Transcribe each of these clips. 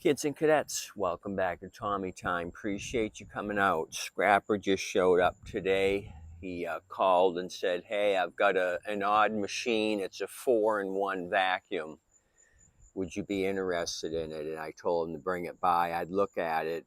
Kids and cadets, welcome back to Tommy Time. Appreciate you coming out. Scrapper just showed up today. He called and said, hey, I've got an odd machine. It's a 4-in-1 vacuum. Would you be interested in it? And I told him to bring it by. I'd look at it.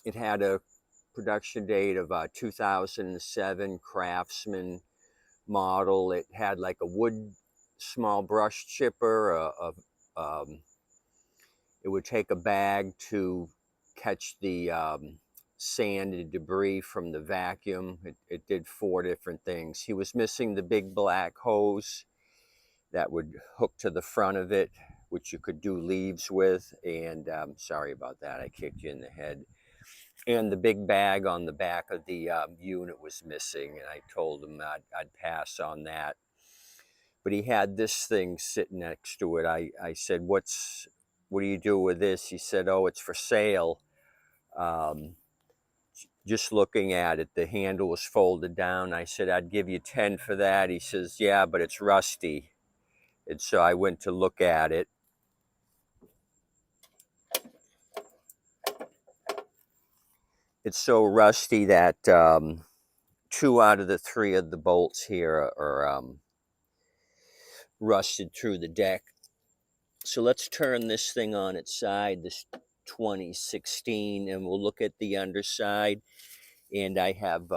It had a production date of 2007 Craftsman model. It had like a wood small brush chipper, it would take a bag to catch the sand and debris from the vacuum. It did 4 different things. He was missing the big black hose that would hook to the front of it, which you could do leaves with. And sorry about that, I kicked you in the head. And the big bag on the back of the unit was missing, and I told him I'd pass on that. But he had this thing sitting next to it. I said, what do you do with this? He said, oh, it's for sale. Just looking at it, the handle was folded down. I said, I'd give you 10 for that. He says, yeah, but it's rusty. And so I went to look at it. It's so rusty that 2 out of the 3 of the bolts here are rusted through the deck. So let's turn this thing on its side, this 2016, and we'll look at the underside. And I have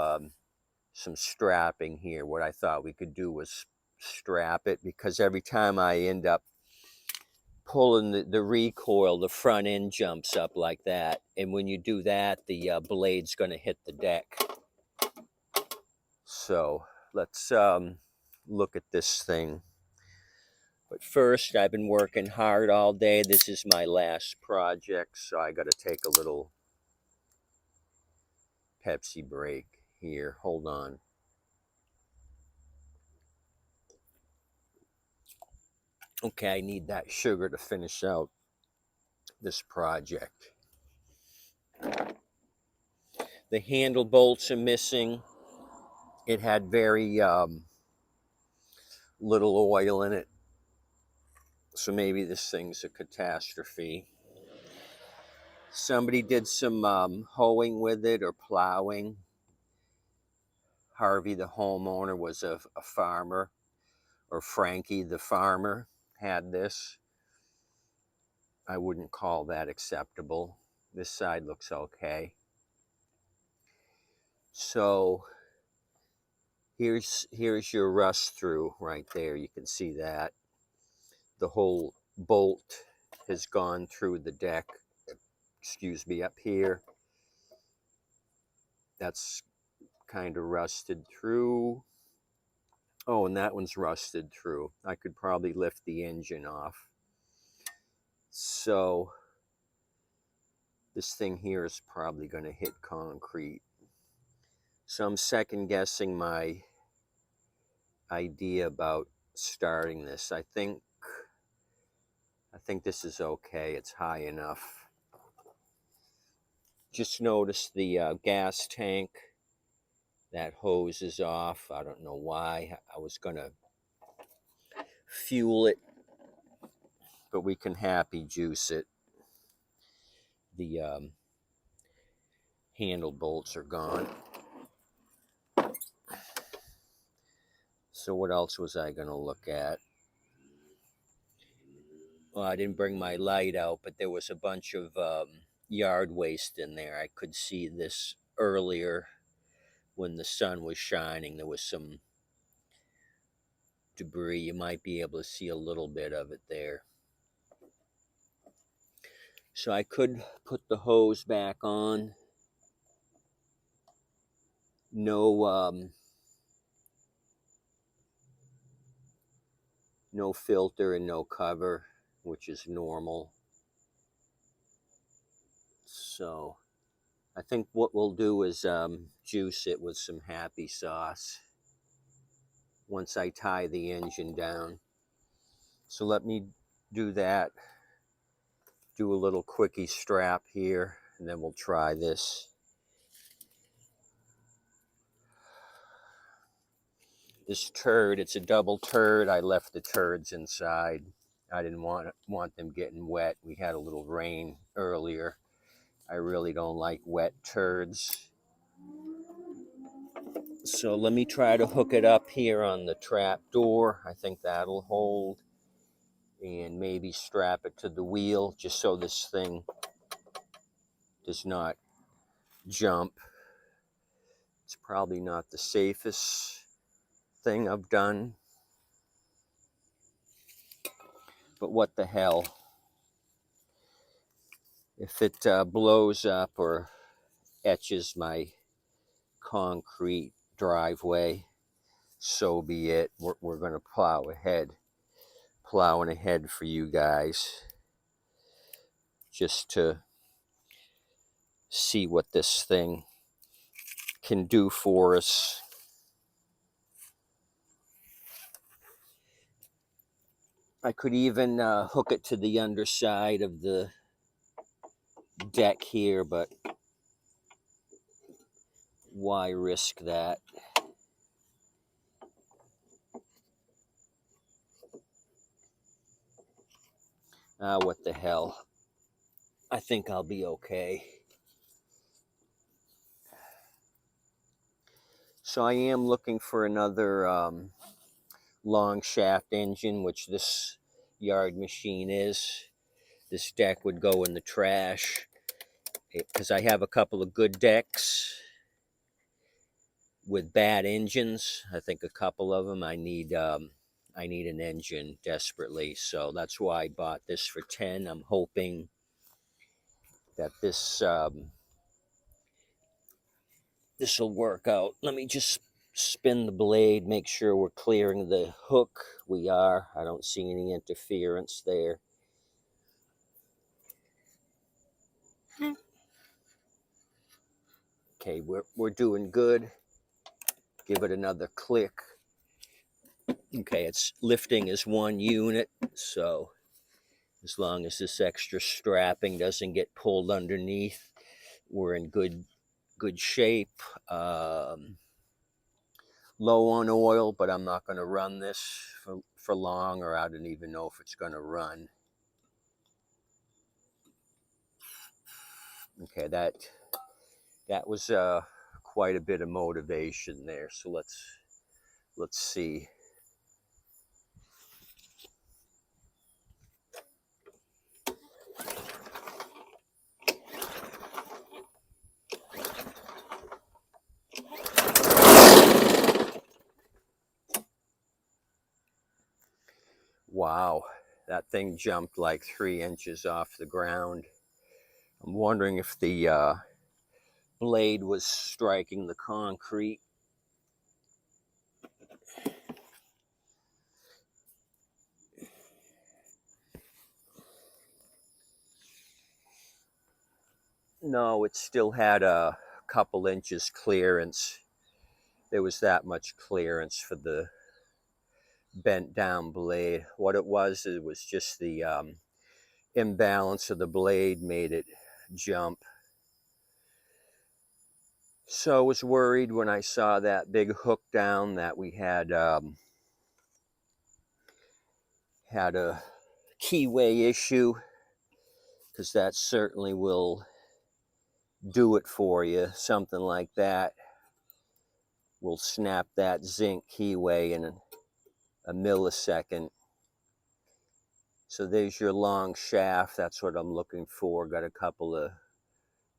some strapping here. What I thought we could do was strap it, because every time I end up pulling the recoil, the front end jumps up like that. And when you do that, the blade's going to hit the deck. So let's look at this thing. But first, I've been working hard all day. This is my last project, so I got to take a little Pepsi break here. Hold on. Okay, I need that sugar to finish out this project. The handle bolts are missing. It had very little oil in it, so maybe this thing's a catastrophe. Somebody did some hoeing with it or plowing. Harvey, the homeowner, was a farmer, or Frankie, the farmer, had this. I wouldn't call that acceptable. This side looks okay. So here's your rust through right there. You can see that the whole bolt has gone through the deck. Excuse me, up here. That's kind of rusted through. Oh, and that one's rusted through. I could probably lift the engine off. So this thing here is probably going to hit concrete. So I'm second guessing my idea about starting this. I think this is okay. It's high enough. Just notice the gas tank. That hose is off. I don't know why. I was going to fuel it, but we can happy juice it. The handle bolts are gone. So what else was I going to look at? Well, I didn't bring my light out, but there was a bunch of yard waste in there. I could see this earlier when the sun was shining. There was some debris. You might be able to see a little bit of it there. So I could put the hose back on. No filter and no cover, which is normal. So I think what we'll do is juice it with some happy sauce once I tie the engine down. So let me do that. Do a little quickie strap here, and then we'll try this. This turd, it's a double turd. I left the turds inside. I didn't want them getting wet. We had a little rain earlier. I really don't like wet turds. So let me try to hook it up here on the trap door. I think that'll hold. And maybe strap it to the wheel just so this thing does not jump. It's probably not the safest thing I've done, but what the hell. If it blows up or etches my concrete driveway, so be it. We're going to plow ahead. Plowing ahead for you guys, just to see what this thing can do for us. I could even hook it to the underside of the deck here, but why risk that? What the hell. I think I'll be okay. So I am looking for another long shaft engine, which this yard machine is. This deck would go in the trash because I have a couple of good decks with bad engines. I think a couple of them I need an engine desperately, so that's why I bought this for 10. I'm hoping that this will work out. Let me just spin the blade, make sure we're clearing the hook. We are. I don't see any interference there. Okay, we're doing good. Give it another click. Okay, it's lifting as one unit, so as long as this extra strapping doesn't get pulled underneath, we're in good shape. Low on oil, but I'm not going to run this for long, or I don't even know if it's going to run. Okay, that was quite a bit of motivation there. So let's see. Wow, that thing jumped like 3 inches off the ground. I'm wondering if the blade was striking the concrete. No, it still had a couple inches clearance. There was that much clearance for the bent down blade. What it was just the imbalance of the blade made it jump. So I was worried when I saw that big hook down that we had a keyway issue, because that certainly will do it for you. Something like that will snap that zinc keyway in a millisecond. So there's your long shaft. That's what I'm looking for. Got a couple of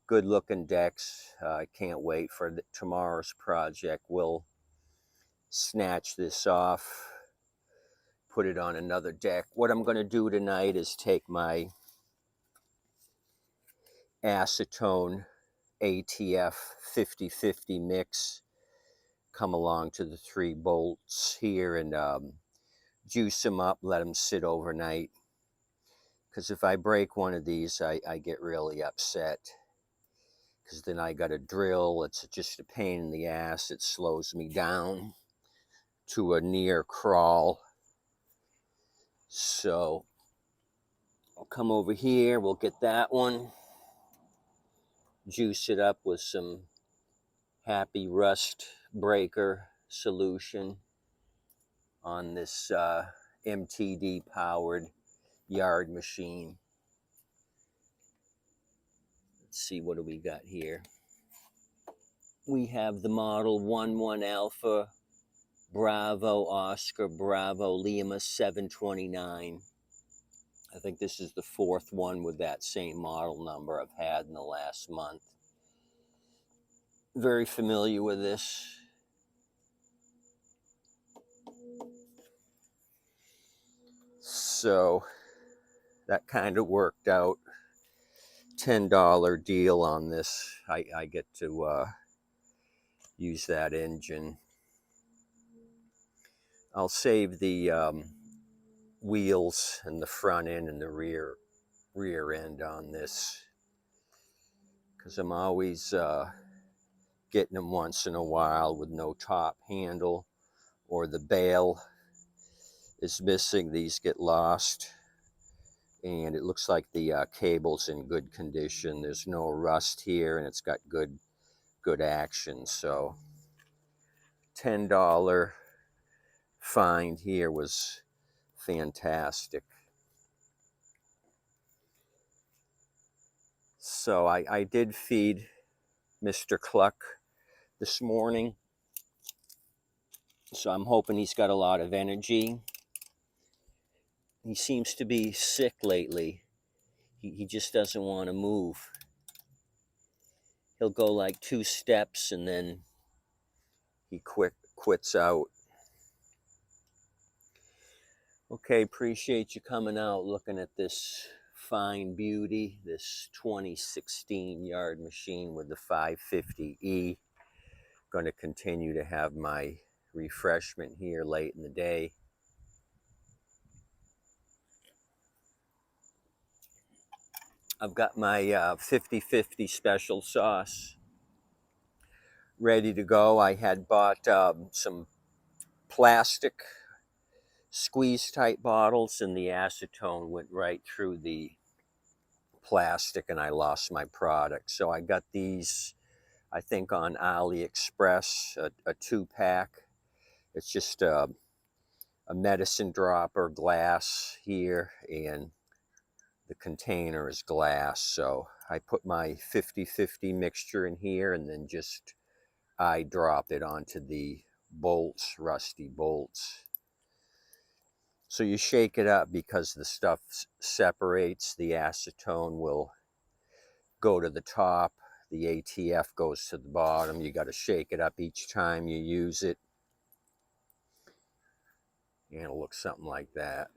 good looking decks. I can't wait for tomorrow's project. We'll snatch this off, put it on another deck. What I'm going to do tonight is take my acetone ATF 50/50 mix, come along to the 3 bolts here, and juice them up, let them sit overnight. Because if I break one of these, I get really upset. Because then I got to drill. It's just a pain in the ass. It slows me down to a near crawl. So I'll come over here. We'll get that one. Juice it up with some Happy Rust Breaker solution on this MTD powered yard machine. Let's see, what do we got here? We have the model 11 Alpha Bravo Oscar Bravo Lima 729. I think this is the fourth one with that same model number I've had in the last month. Very familiar with this. So that kind of worked out. $10 deal on this. I get to use that engine. I'll save the wheels and the front end and the rear end on this, because I'm always getting them once in a while with no top handle, or the bail is missing. These get lost, and it looks like the cable's in good condition. There's no rust here, and it's got good action. So $10 find here was fantastic. So I did feed Mr. Cluck this morning, so I'm hoping he's got a lot of energy. He seems to be sick lately. He just doesn't want to move. He'll go like 2 steps and then he quits out. Okay, appreciate you coming out, looking at this fine beauty, this 2016 yard machine with the 550E. Going to continue to have my refreshment here late in the day. I've got my 50/50 special sauce ready to go. I had bought some plastic squeeze type bottles, and the acetone went right through the plastic and I lost my product. So I got these, I think, on AliExpress, a 2-pack. It's just a medicine dropper glass here, and the container is glass. So I put my 50/50 mixture in here, and then just I drop it onto the bolts, rusty bolts. So you shake it up, because the stuff separates. The acetone will go to the top, the ATF goes to the bottom. You got to shake it up each time you use it, and it'll look something like that.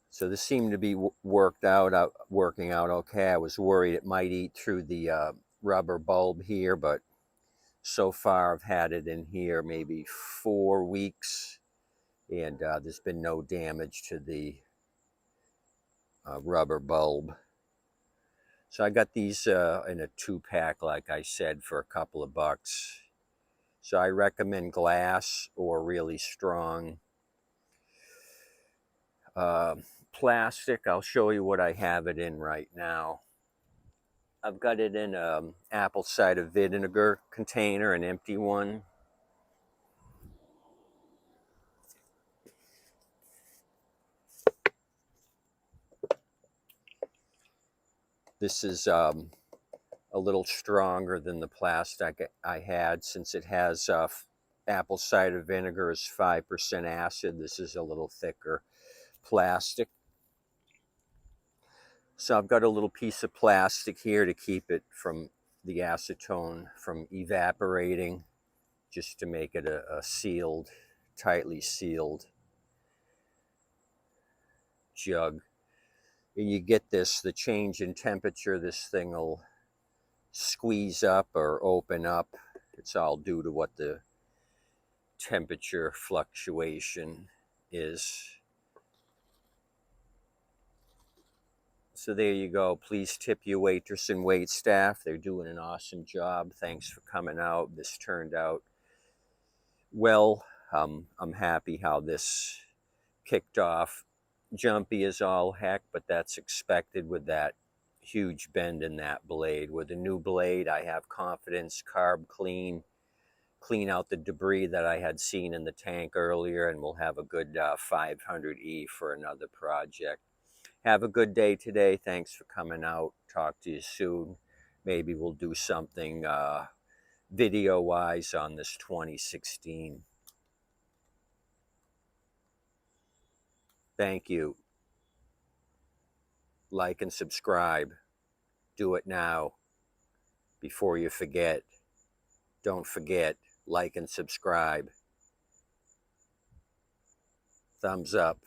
So this seemed to be working out okay. I was worried it might eat through the rubber bulb here, but so far I've had it in here maybe 4 weeks, and there's been no damage to the rubber bulb. So I got these in a 2-pack, like I said, for a couple of bucks. So I recommend glass or really strong plastic. I'll show you what I have it in right now. I've got it in an apple cider vinegar container, an empty one. This is a little stronger than the plastic I had, since it has apple cider vinegar is 5% acid. This is a little thicker plastic. So I've got a little piece of plastic here to keep it from the acetone from evaporating, just to make it a sealed, tightly sealed jug. And you get this, the change in temperature, this thing will squeeze up or open up. It's all due to what the temperature fluctuation is. So there you go. Please tip your waitress and wait staff. They're doing an awesome job. Thanks for coming out. This turned out well. I'm happy how this kicked off. Jumpy as all heck, but that's expected with that huge bend in that blade. With a new blade, I have confidence. Carb clean clean out the debris that I had seen in the tank earlier, and we'll have a good 500E for another project. Have a good day today. Thanks for coming out. Talk to you soon. Maybe we'll do something video-wise on this 2016. Thank you. Like and subscribe. Do it now before you forget. Don't forget, like and subscribe. Thumbs up.